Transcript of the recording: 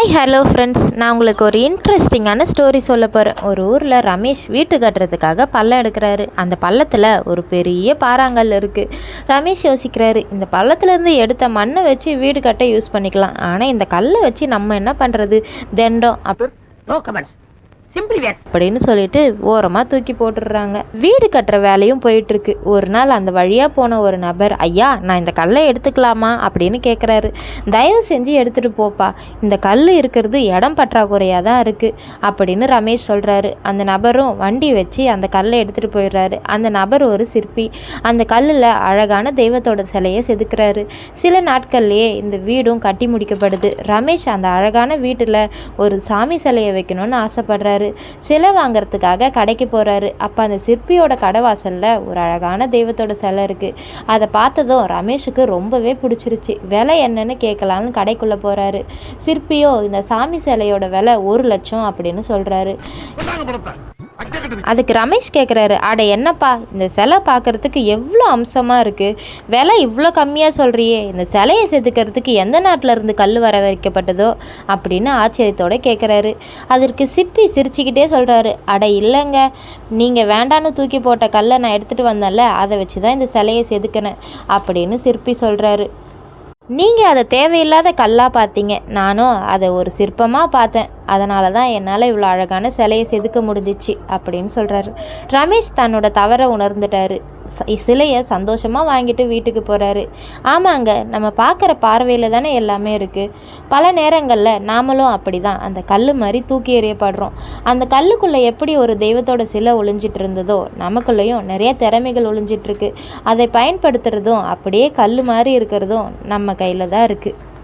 Hi hello friends, நான் உங்களுக்கு ஒரு இன்ட்ரெஸ்டிங்கான ஸ்டோரி சொல்ல போகிறேன். ஒரு ஊரில் ரமேஷ் வீட்டு கட்டுறதுக்காக பள்ளம் எடுக்கிறாரு. அந்த பள்ளத்தில் ஒரு பெரிய பாறாங்கல் இருக்குது. ரமேஷ் யோசிக்கிறாரு, இந்த பள்ளத்துலேருந்து எடுத்த மண்ணை வச்சு வீடு கட்ட யூஸ் பண்ணிக்கலாம். ஆனால் இந்த கல்லை வச்சு நம்ம என்ன பண்ணுறது, தெண்டம் அப்படின்னு சொல்லிட்டு ஓரமாக தூக்கி போட்டுடுறாங்க. வீடு கட்டுற வேலையும் போயிட்டுருக்கு. ஒரு நாள் அந்த வழியாக போன ஒரு நபர், ஐயா நான் இந்த கல்லை எடுத்துக்கலாமா அப்படின்னு கேட்குறாரு. தயவு செஞ்சு எடுத்துகிட்டு போப்பா, இந்த கல் இருக்கிறது இடம் பற்றாக்குறையாக தான் இருக்குது அப்படின்னு ரமேஷ் சொல்கிறாரு. அந்த நபரும் வண்டி வச்சு அந்த கல்லை எடுத்துகிட்டு போயிடுறாரு. அந்த நபர் ஒரு சிற்பி. அந்த கல்லில் அழகான தெய்வத்தோட சிலையை செதுக்கிறாரு. சில நாட்கள்லேயே இந்த வீடும் கட்டி முடிக்கப்படுது. ரமேஷ் அந்த அழகான வீட்டில் ஒரு சாமி சிலையை வைக்கணும்னு ஆசைப்படுறாரு. சிலை வாங்கிறதுக்காக கடைக்கு போகிறாரு. அப்போ அந்த சிற்பியோட கடை வாசலில் ஒரு அழகான தெய்வத்தோட சிலை இருக்குது. அதை பார்த்ததும் ரமேஷுக்கு ரொம்பவே பிடிச்சிருச்சு. விலை என்னன்னு கேட்கலான்னு கடைக்குள்ளே போகிறாரு. சிற்பியோ இந்த சாமி சிலையோட விலை 1,00,000 அப்படின்னு சொல்கிறாரு. அதுக்கு ரமேஷ் கேட்குறாரு, அட என்னப்பா இந்த சிலை பார்க்குறதுக்கு எவ்வளோ அம்சமாக இருக்குது, விலை இவ்வளோ கம்மியாக சொல்கிறியே, இந்த சிலையை செதுக்கிறதுக்கு எந்த நாட்டில் இருந்து கல் வர வைக்கப்பட்டதோ அப்படின்னு ஆச்சரியத்தோடு கேட்குறாரு. அதற்கு சிற்பி சிரிச்சுக்கிட்டே சொல்கிறாரு, அட இல்லைங்க, நீங்கள் வேண்டான்னு தூக்கி போட்ட கல்லை நான் எடுத்துகிட்டு வந்தேன்ல, அதை வச்சு தான் இந்த சிலையை செதுக்கினேன் அப்படின்னு சிற்பி சொல்கிறாரு. நீங்கள் அதை தேவையில்லாத கல்லாக பார்த்தீங்க, நானும் அதை ஒரு சிற்பமாக பார்த்தேன், அதனால தான் என்னால் இவ்வளோ அழகான சிலையை செதுக்க முடிஞ்சிச்சு அப்படின்னு சொல்கிறாரு. ரமேஷ் தன்னோட தவறை உணர்ந்துட்டாரு. சிலையை சந்தோஷமாக வாங்கிட்டு வீட்டுக்கு போகிறாரு. ஆமாங்க, நம்ம பார்க்குற பார்வையில் தானே எல்லாமே இருக்குது. பல நேரங்களில் நாமளும் அப்படி தான் அந்த கல் மாதிரி தூக்கி எறியப்படுறோம். அந்த கல்லுக்குள்ளே எப்படி ஒரு தெய்வத்தோட சிலை ஒளிஞ்சிட்டு இருந்ததோ, நமக்குள்ளேயும் நிறைய திறமைகள் ஒளிஞ்சிட்ருக்கு. அதை பயன்படுத்துகிறதும் அப்படியே கல் மாதிரி இருக்கிறதும் நம்ம கையில் தான் இருக்குது.